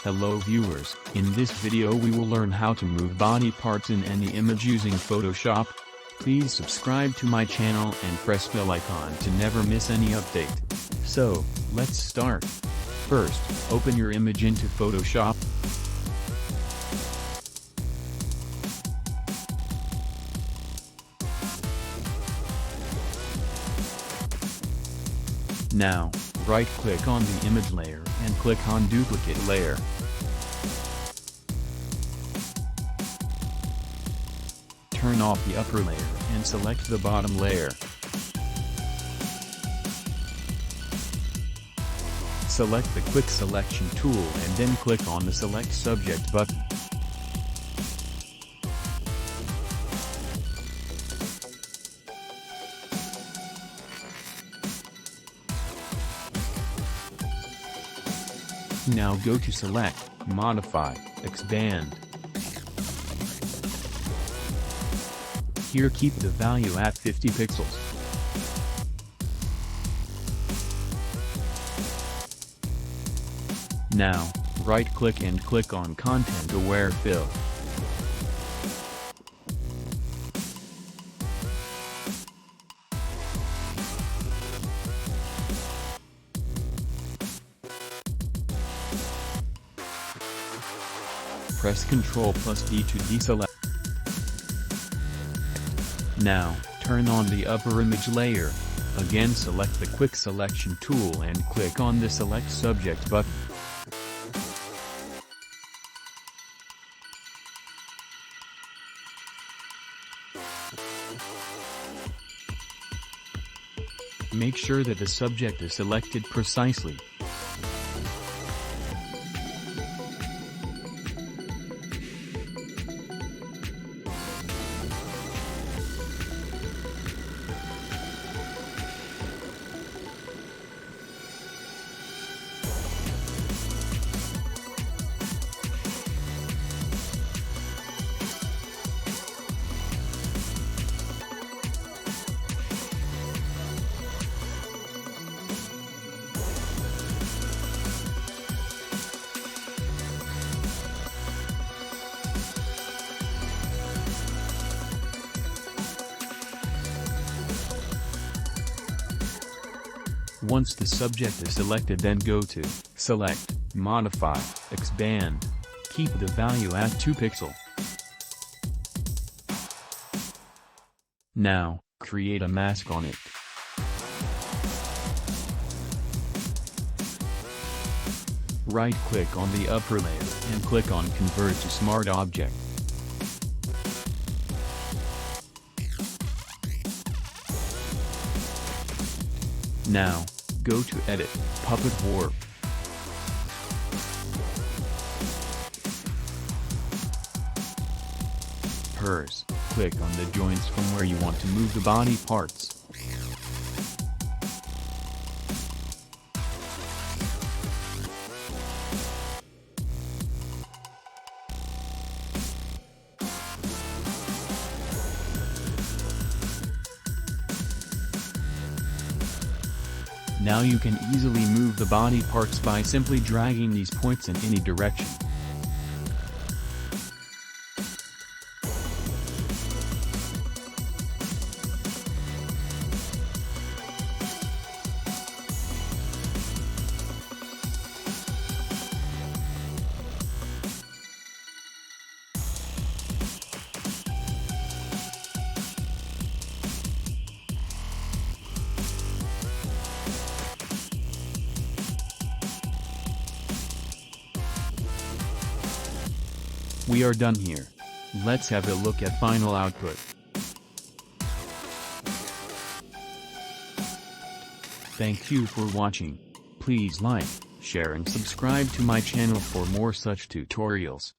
Hello viewers, in this video we will learn how to move body parts in any image using Photoshop. Please subscribe to my channel and press bell icon to never miss any update. So, let's start. First, open your image into Photoshop. Now, right-click on the image layer and click on Duplicate Layer. Turn off the upper layer and select the bottom layer. Select the Quick Selection tool and then click on the Select Subject button. Now go to Select, Modify, Expand. Here keep the value at 50 pixels. Now, right-click and click on Content Aware Fill. Press Ctrl+D to deselect. Now, turn on the upper image layer. Again select the Quick Selection tool and click on the Select Subject button. Make sure that the subject is selected precisely. Once the subject is selected, then go to Select, Modify, Expand. Keep the value at 2 pixels. Now, create a mask on it. Right-click on the upper layer and click on Convert to Smart Object. Now, go to Edit, Puppet Warp. Click on the joints from where you want to move the body parts. Now you can easily move the body parts by simply dragging these points in any direction. We are done here. Let's have a look at final output. Thank you for watching. Please like, share and subscribe to my channel for more such tutorials.